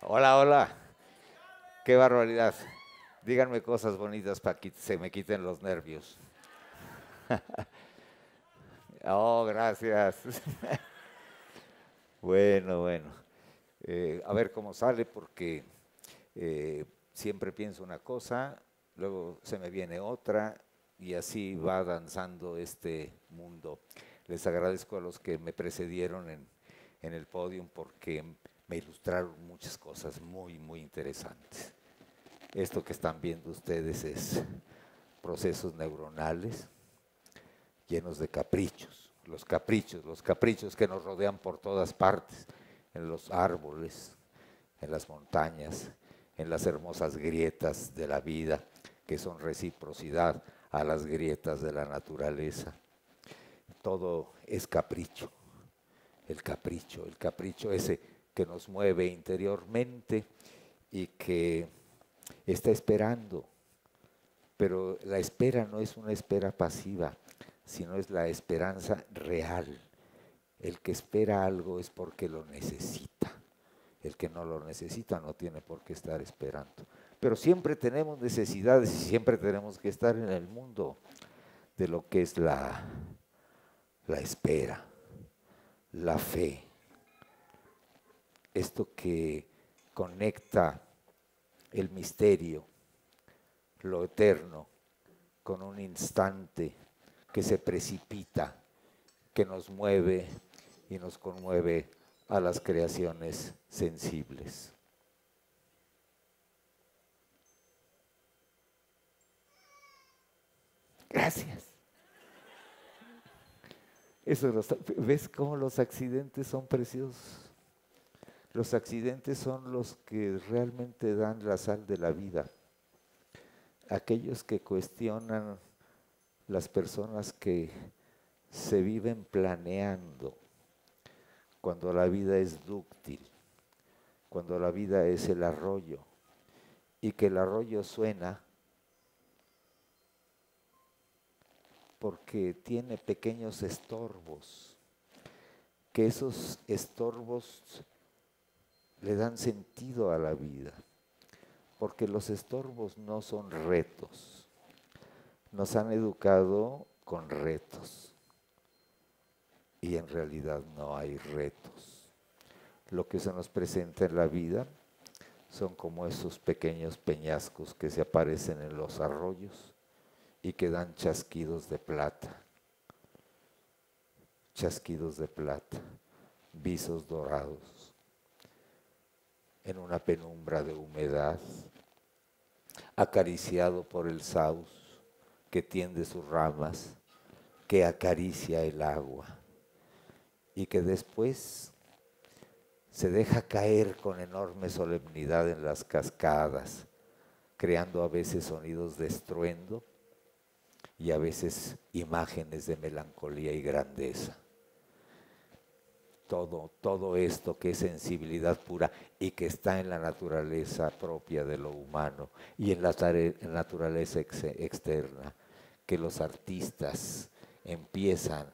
Hola, hola. Qué barbaridad. Díganme cosas bonitas para que se me quiten los nervios. Oh, gracias. Bueno, bueno. A ver cómo sale porque siempre pienso una cosa, luego se me viene otra y así va danzando este mundo. Les agradezco a los que me precedieron en el podio porque me ilustraron muchas cosas muy, muy interesantes. Esto que están viendo ustedes es procesos neuronales llenos de caprichos, los caprichos que nos rodean por todas partes, en los árboles, en las montañas, en las hermosas grietas de la vida, que son reciprocidad a las grietas de la naturaleza. Todo es el capricho ese que nos mueve interiormente y que está esperando. Pero la espera no es una espera pasiva, sino es la esperanza real. El que espera algo es porque lo necesita. El que no lo necesita no tiene por qué estar esperando. Pero siempre tenemos necesidades y siempre tenemos que estar en el mundo de lo que es la espera, la fe. Esto que conecta el misterio, lo eterno, con un instante que se precipita, que nos mueve y nos conmueve a las creaciones sensibles. Gracias. ¿Ves cómo los accidentes son preciosos? Los accidentes son los que realmente dan la sal de la vida. Aquellos que cuestionan las personas que se viven planeando cuando la vida es dúctil, cuando la vida es el arroyo y que el arroyo suena porque tiene pequeños estorbos, que esos estorbos le dan sentido a la vida, porque los estorbos no son retos. Nos han educado con retos y en realidad no hay retos. Lo que se nos presenta en la vida son como esos pequeños peñascos que se aparecen en los arroyos y que dan chasquidos de plata, visos dorados, en una penumbra de humedad, acariciado por el saus que tiende sus ramas, que acaricia el agua y que después se deja caer con enorme solemnidad en las cascadas, creando a veces sonidos de estruendo y a veces imágenes de melancolía y grandeza. Todo esto que es sensibilidad pura y que está en la naturaleza propia de lo humano y en la naturaleza externa, que los artistas empiezan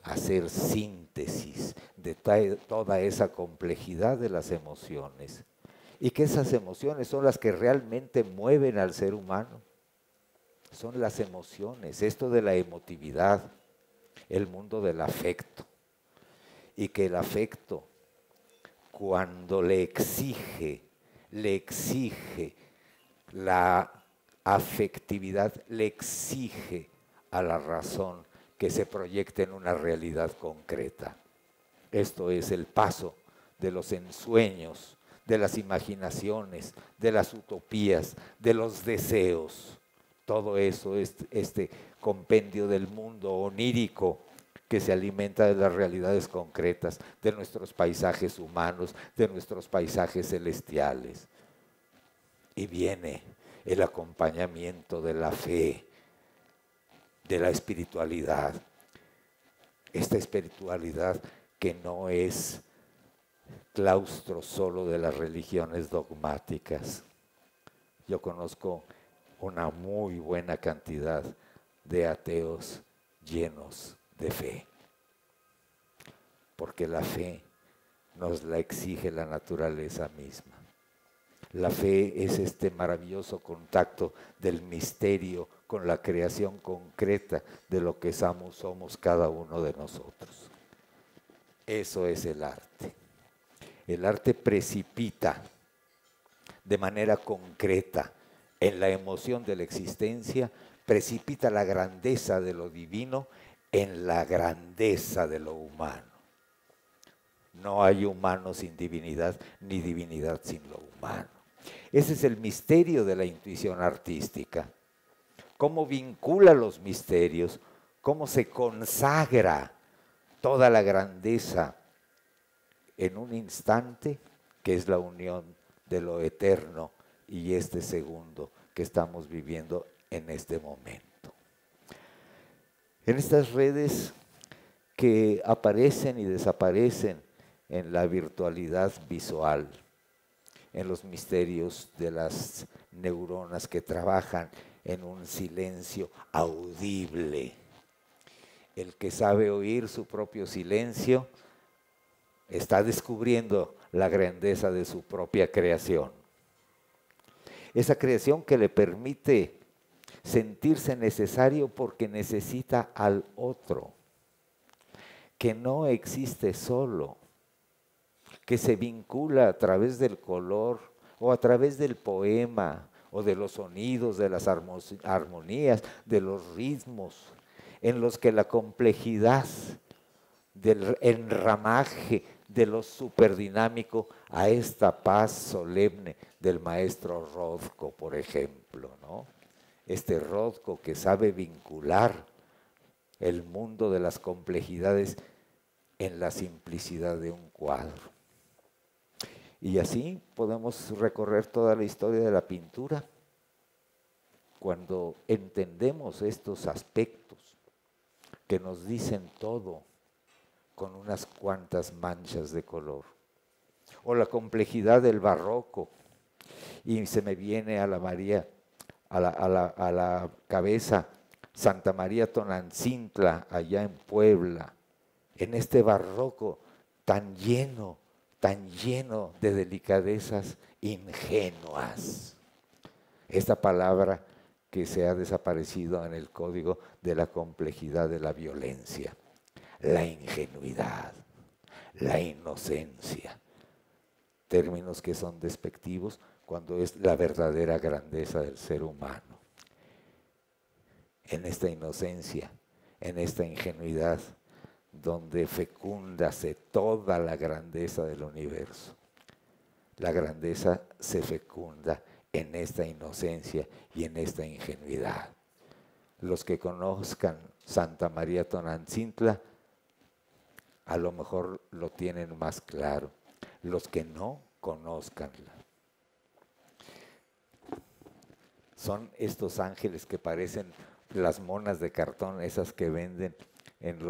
a hacer síntesis de toda esa complejidad de las emociones y que esas emociones son las que realmente mueven al ser humano. Son las emociones, esto de la emotividad, el mundo del afecto. Y que el afecto, cuando le exige la afectividad, le exige a la razón que se proyecte en una realidad concreta. Esto es el paso de los ensueños, de las imaginaciones, de las utopías, de los deseos. Todo eso es este compendio del mundo onírico que se alimenta de las realidades concretas, de nuestros paisajes humanos, de nuestros paisajes celestiales. Y viene el acompañamiento de la fe, de la espiritualidad. Esta espiritualidad que no es claustro solo de las religiones dogmáticas. Yo conozco una muy buena cantidad de ateos llenos de fe, porque la fe nos la exige la naturaleza misma. La fe es este maravilloso contacto del misterio con la creación concreta de lo que somos cada uno de nosotros. Eso es el arte. El arte precipita de manera concreta en la emoción de la existencia, precipita la grandeza de lo divino en la grandeza de lo humano. No hay humano sin divinidad, ni divinidad sin lo humano. Ese es el misterio de la intuición artística. Cómo vincula los misterios, cómo se consagra toda la grandeza en un instante, que es la unión de lo eterno y este segundo que estamos viviendo en este momento. En estas redes que aparecen y desaparecen en la virtualidad visual, en los misterios de las neuronas que trabajan en un silencio audible. El que sabe oír su propio silencio está descubriendo la grandeza de su propia creación. Esa creación que le permite sentirse necesario porque necesita al otro, que no existe solo, que se vincula a través del color o a través del poema o de los sonidos, de las armonías, de los ritmos, en los que la complejidad del enramaje de lo superdinámico a esta paz solemne del maestro Rothko, por ejemplo, ¿no? Este Rothko que sabe vincular el mundo de las complejidades en la simplicidad de un cuadro. Y así podemos recorrer toda la historia de la pintura. Cuando entendemos estos aspectos que nos dicen todo con unas cuantas manchas de color. O la complejidad del barroco. Y se me viene a la cabeza Santa María Tonantzintla, allá en Puebla, en este barroco tan lleno de delicadezas ingenuas. Esta palabra que se ha desaparecido en el código de la complejidad de la violencia. La ingenuidad, la inocencia, términos que son despectivos cuando es la verdadera grandeza del ser humano. En esta inocencia, en esta ingenuidad, donde fecúndase toda la grandeza del universo. La grandeza se fecunda en esta inocencia y en esta ingenuidad. Los que conozcan Santa María Tonantzintla a lo mejor lo tienen más claro. Los que no, conózcanla. Son estos ángeles que parecen las monas de cartón, esas que venden en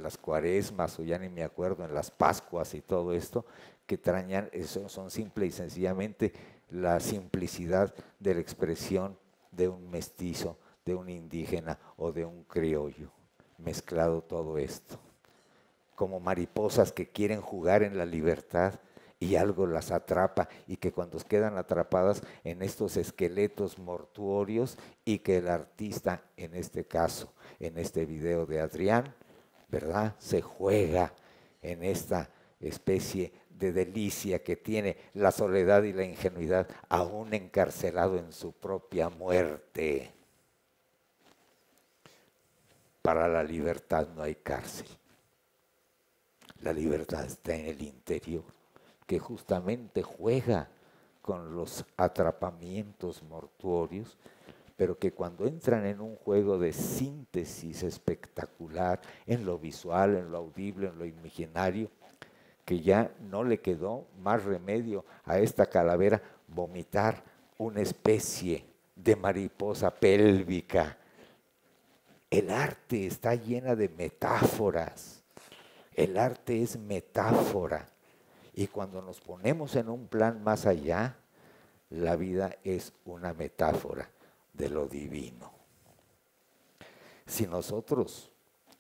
las cuaresmas, o ya ni me acuerdo, en las pascuas y todo esto, que trañan, son simple y sencillamente la simplicidad de la expresión de un mestizo, de un indígena o de un criollo, mezclado todo esto. Como mariposas que quieren jugar en la libertad y algo las atrapa, y que cuando quedan atrapadas en estos esqueletos mortuorios, y que el artista, en este caso, en este video de Adrián, ¿verdad?, se juega en esta especie de delicia que tiene la soledad y la ingenuidad, aún encarcelado en su propia muerte. Para la libertad no hay cárcel. La libertad está en el interior, que justamente juega con los atrapamientos mortuorios, pero que cuando entran en un juego de síntesis espectacular, en lo visual, en lo audible, en lo imaginario, que ya no le quedó más remedio a esta calavera vomitar una especie de mariposa pélvica. El arte está llena de metáforas. El arte es metáfora, y cuando nos ponemos en un plan más allá, la vida es una metáfora de lo divino. Si nosotros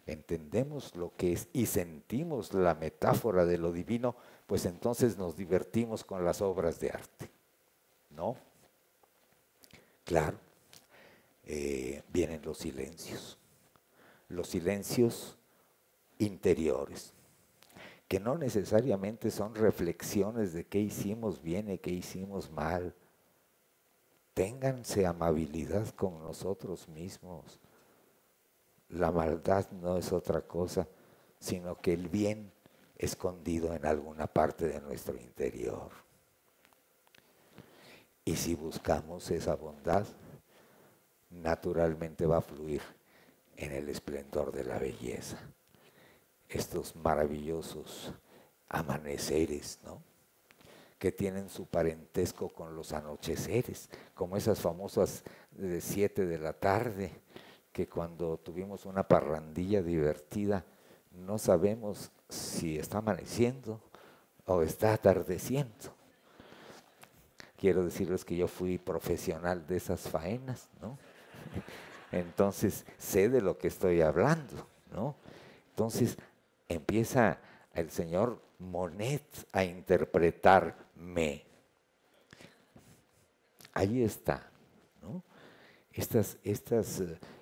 entendemos lo que es y sentimos la metáfora de lo divino, pues entonces nos divertimos con las obras de arte. ¿no? Claro, vienen los silencios interiores, que no necesariamente son reflexiones de qué hicimos bien y qué hicimos mal. Ténganse amabilidad con nosotros mismos. La maldad no es otra cosa, sino que el bien escondido en alguna parte de nuestro interior. Y si buscamos esa bondad, naturalmente va a fluir en el esplendor de la belleza. Estos maravillosos amaneceres, ¿no?, que tienen su parentesco con los anocheceres, como esas famosas de 7 de la tarde, que cuando tuvimos una parrandilla divertida, no sabemos si está amaneciendo o está atardeciendo. Quiero decirles que yo fui profesional de esas faenas, ¿no? Entonces sé de lo que estoy hablando, ¿no? Entonces empieza el señor Monet a interpretarme. Ahí está, ¿no? Estas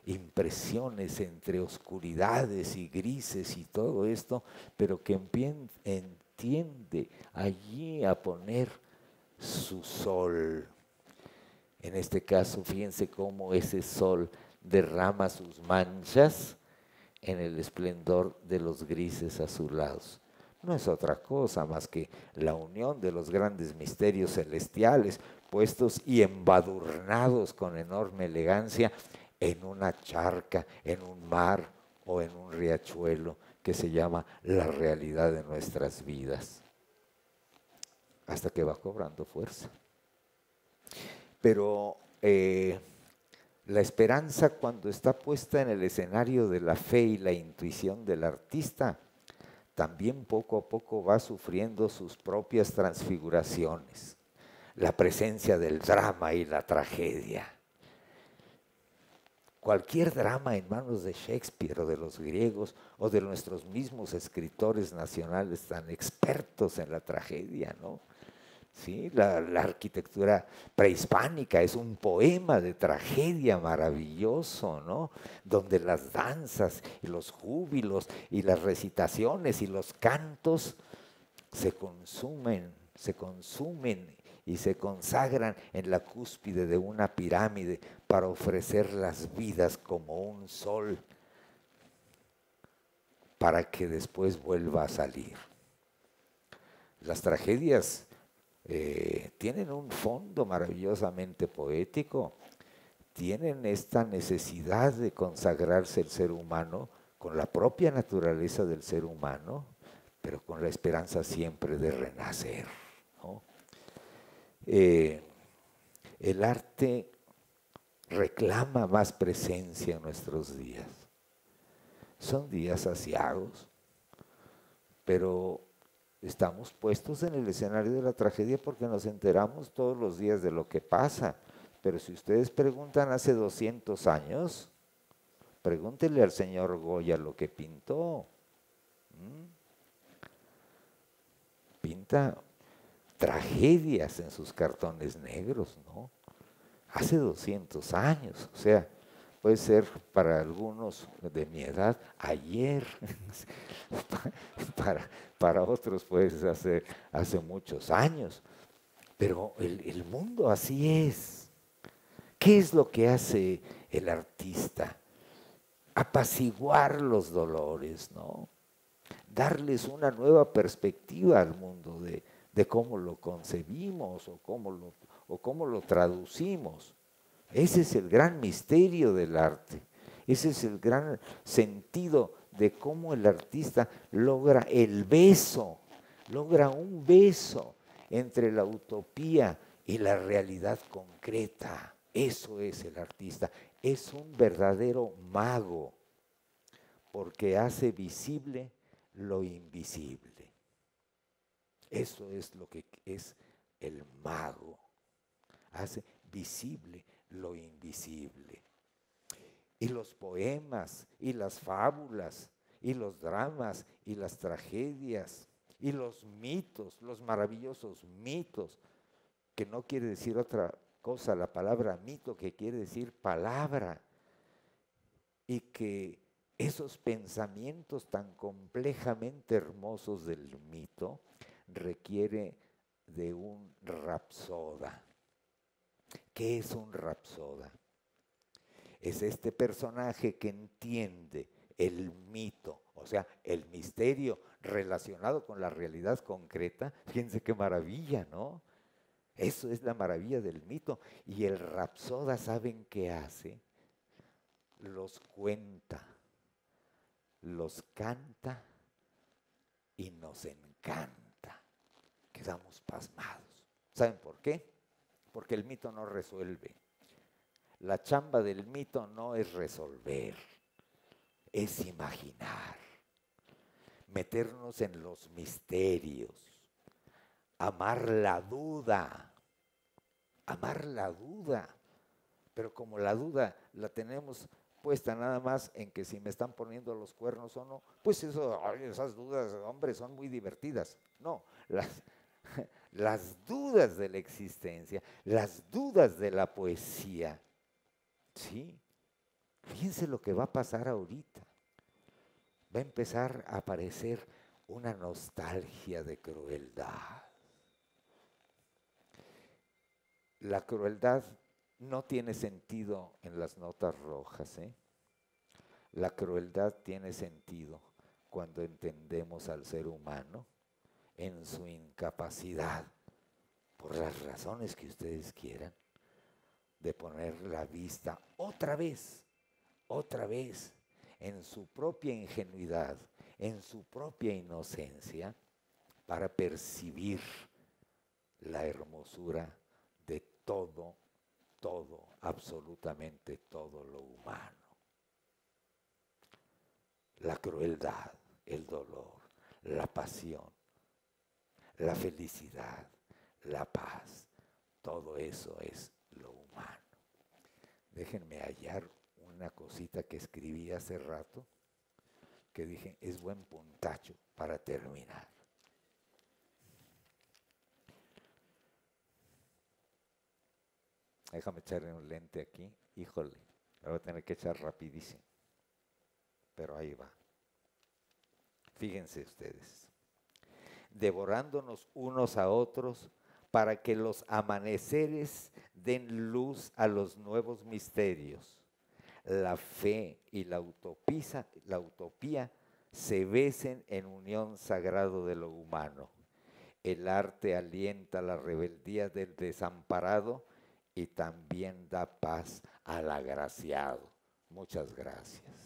impresiones entre oscuridades y grises y todo esto, pero que entiende allí a poner su sol. En este caso, fíjense cómo ese sol derrama sus manchas en el esplendor de los grises azulados. No es otra cosa más que la unión de los grandes misterios celestiales, puestos y embadurnados con enorme elegancia en una charca, en un mar o en un riachuelo que se llama la realidad de nuestras vidas, hasta que va cobrando fuerza. Pero la esperanza, cuando está puesta en el escenario de la fe y la intuición del artista, también poco a poco va sufriendo sus propias transfiguraciones. La presencia del drama y la tragedia. Cualquier drama en manos de Shakespeare o de los griegos o de nuestros mismos escritores nacionales tan expertos en la tragedia, ¿no? ¿Sí? La arquitectura prehispánica es un poema de tragedia maravilloso, ¿no? Donde las danzas y los júbilos y las recitaciones y los cantos se consumen y se consagran en la cúspide de una pirámide para ofrecer las vidas como un sol para que después vuelva a salir. Las tragedias tienen un fondo maravillosamente poético, tienen esta necesidad de consagrarse el ser humano con la propia naturaleza del ser humano, pero con la esperanza siempre de renacer, ¿no? El arte reclama más presencia en nuestros días. Son días aciagos, pero estamos puestos en el escenario de la tragedia porque nos enteramos todos los días de lo que pasa. Pero si ustedes preguntan hace 200 años, pregúntenle al señor Goya lo que pintó. Pinta tragedias en sus cartones negros, ¿no? Hace 200 años, o sea, puede ser para algunos de mi edad ayer, para otros puede ser hace muchos años, pero el mundo así es. ¿Qué es lo que hace el artista? Apaciguar los dolores, ¿no? Darles una nueva perspectiva al mundo de cómo lo concebimos o cómo lo traducimos. Ese es el gran misterio del arte. Ese es el gran sentido de cómo el artista logra el beso, logra un beso entre la utopía y la realidad concreta. Eso es el artista. Es un verdadero mago, porque hace visible lo invisible. Eso es lo que es el mago. Hace visible lo invisible. Y los poemas, y las fábulas, y los dramas, y las tragedias, y los mitos, los maravillosos mitos, que no quiere decir otra cosa, la palabra mito, que quiere decir palabra, y que esos pensamientos tan complejamente hermosos del mito requiere de un rapsoda. ¿Qué es un rapsoda? Es este personaje que entiende el mito, o sea, el misterio relacionado con la realidad concreta. Fíjense qué maravilla, ¿no? Eso es la maravilla del mito. Y el rapsoda, ¿saben qué hace? Los cuenta, los canta y nos encanta. Quedamos pasmados. ¿Saben por qué? Porque el mito no resuelve. La chamba del mito no es resolver, es imaginar, meternos en los misterios, amar la duda, pero como la duda la tenemos puesta nada más en que si me están poniendo los cuernos o no, pues esas dudas, hombre, son muy divertidas. No, las dudas de la existencia, las dudas de la poesía, ¿sí? Fíjense lo que va a pasar ahorita. Va a empezar a aparecer una nostalgia de crueldad. La crueldad no tiene sentido en las notas rojas, ¿eh? La crueldad tiene sentido cuando entendemos al ser humano en su incapacidad, por las razones que ustedes quieran, de poner la vista otra vez, en su propia ingenuidad, en su propia inocencia, para percibir la hermosura de todo, absolutamente todo lo humano. La crueldad, el dolor, la pasión, la felicidad, la paz, todo eso es lo humano. Déjenme hallar una cosita que escribí hace rato, que dije, es buen puntacho para terminar. Déjame echarle un lente aquí. Híjole, lo voy a tener que echar rapidísimo. Pero ahí va. Fíjense ustedes. Devorándonos unos a otros para que los amaneceres den luz a los nuevos misterios. La fe y la utopía se besen en unión sagrado de lo humano. El arte alienta la rebeldía del desamparado y también da paz al agraciado. Muchas gracias.